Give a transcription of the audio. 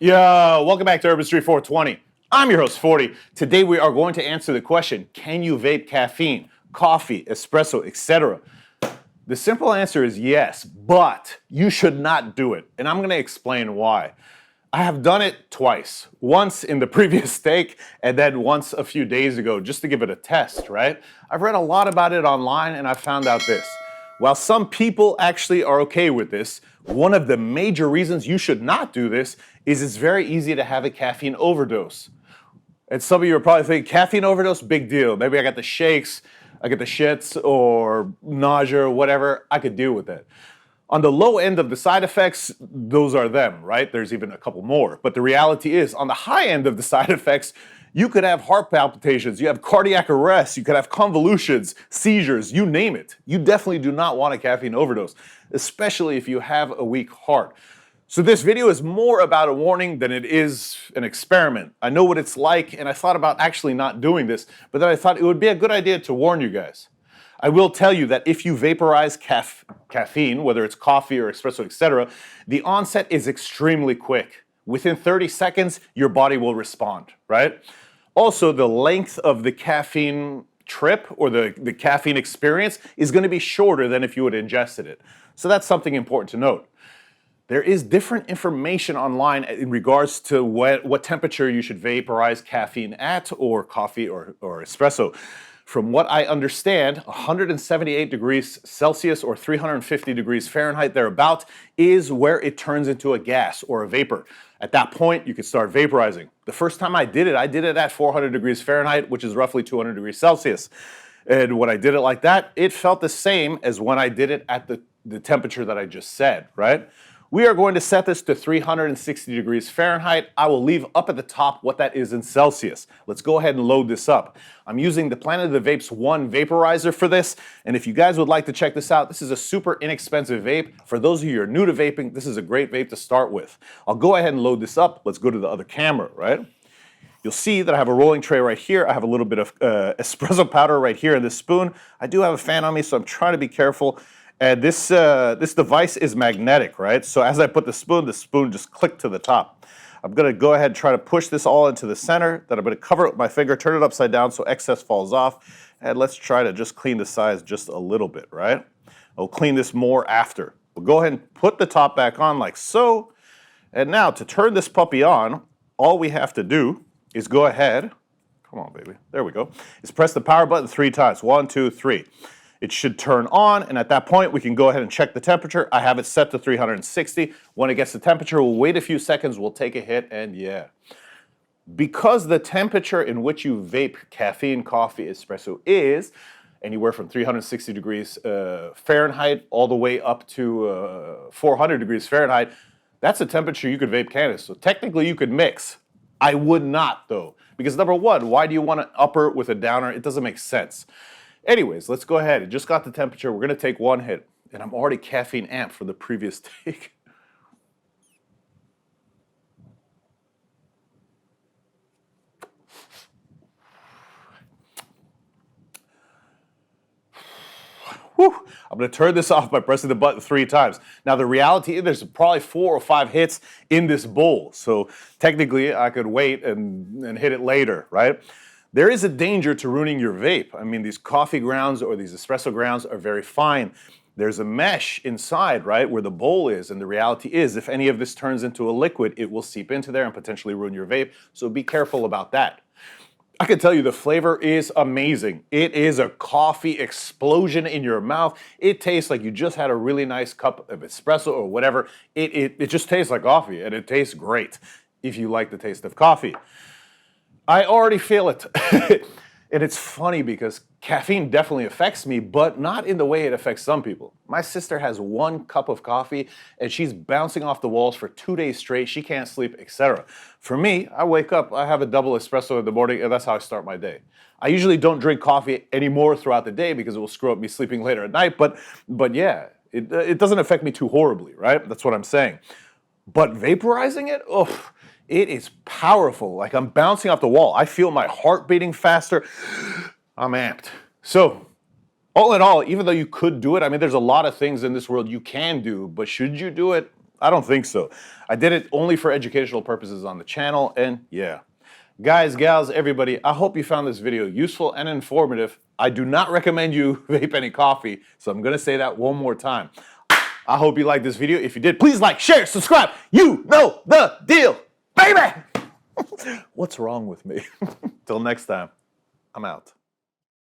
Yo, welcome back to Herbistry420. I'm your host, 40. Today we are going to answer the question, can you vape caffeine, coffee, espresso, etc.? The simple answer is yes, but you should not do it. And I'm going to explain why. I have done it twice. Once in the previous take, and then once a few days ago, just to give it a test, right? I've read a lot about it online, and I found out this. While some people actually are okay with this, one of the major reasons you should not do this is it's very easy to have a caffeine overdose. And some of you are probably thinking, caffeine overdose, big deal. Maybe I got the shakes, I get the shits, or nausea, or whatever. I could deal with it. On the low end of the side effects, those are them, right? There's even a couple more. But the reality is, on the high end of the side effects, you could have heart palpitations, you have cardiac arrest, you could have convolutions, seizures, you name it. You definitely do not want a caffeine overdose, especially if you have a weak heart. So this video is more about a warning than it is an experiment. I know what it's like, and I thought about actually not doing this, but then I thought it would be a good idea to warn you guys. I will tell you that if you vaporize caffeine, whether it's coffee or espresso, etc., the onset is extremely quick. Within 30 seconds, your body will respond, right? Also, the length of the caffeine trip or the caffeine experience is going to be shorter than if you had ingested it. So that's something important to note. There is different information online in regards to what temperature you should vaporize caffeine at, or coffee or espresso. From what I understand, 178 degrees Celsius or 350 degrees Fahrenheit thereabout is where it turns into a gas or a vapor. At that point, you can start vaporizing. The first time I did it at 400 degrees Fahrenheit, which is roughly 200 degrees Celsius. And when I did it like that, it felt the same as when I did it at the temperature that I just said, right? We are going to set this to 360 degrees Fahrenheit. I will leave up at the top what that is in Celsius. Let's go ahead and load this up. I'm using the Planet of the Vapes 1 vaporizer for this, and if you guys would like to check this out, this is a super inexpensive vape. For those of you who are new to vaping, this is a great vape to start with. I'll go ahead and load this up. Let's go to the other camera, right? You'll see that I have a rolling tray right here. I have a little bit of espresso powder right here in this spoon. I do have a fan on me, so I'm trying to be careful. And this device is magnetic, right? So as I put the spoon just clicked to the top. I'm gonna go ahead and try to push this all into the center. Then I'm gonna cover it with my finger, turn it upside down so excess falls off. And let's try to just clean the sides just a little bit, right? I'll clean this more after. We'll go ahead and put the top back on like so. And now to turn this puppy on, all we have to do is go ahead, come on baby, there we go, is press the power button 3 times, 1, 2, 3. It should turn on, and at that point, we can go ahead and check the temperature. I have it set to 360. When it gets the temperature, we'll wait a few seconds, we'll take a hit, and yeah. Because the temperature in which you vape caffeine, coffee, espresso is anywhere from 360 degrees Fahrenheit all the way up to 400 degrees Fahrenheit, that's a temperature you could vape cannabis. So technically, you could mix. I would not, though, because number one, why do you want an upper with a downer? It doesn't make sense. Anyways, let's go ahead. It just got the temperature. We're going to take one hit. And I'm already caffeine amped for the previous take. Whew. I'm going to turn this off by pressing the button 3 times. Now, the reality is there's probably 4 or 5 hits in this bowl. So technically, I could wait and hit it later, right? There is a danger to ruining your vape. I mean, these coffee grounds or these espresso grounds are very fine. There's a mesh inside, right, where the bowl is, and the reality is if any of this turns into a liquid, it will seep into there and potentially ruin your vape, so be careful about that. I can tell you the flavor is amazing. It is a coffee explosion in your mouth. It tastes like you just had a really nice cup of espresso or whatever. It just tastes like coffee, and it tastes great if you like the taste of coffee. I already feel it. And it's funny because caffeine definitely affects me, but not in the way it affects some people. My sister has 1 cup of coffee and she's bouncing off the walls for 2 days straight. She can't sleep, etc. For me, I wake up, I have a double espresso in the morning, and that's how I start my day. I usually don't drink coffee anymore throughout the day because it will screw up me sleeping later at night, but yeah, it doesn't affect me too horribly, right? That's what I'm saying. But vaporizing it, oh, it is powerful. Like I'm bouncing off the wall. I feel my heart beating faster. I'm amped. So all in all, even though you could do it, I mean, there's a lot of things in this world you can do, but should you do it? I don't think so. I did it only for educational purposes on the channel, and yeah. Guys, gals, everybody, I hope you found this video useful and informative. I do not recommend you vape any coffee, so I'm gonna say that one more time. I hope you liked this video. If you did, please like, share, subscribe. You know the deal, baby! What's wrong with me? Till next time, I'm out.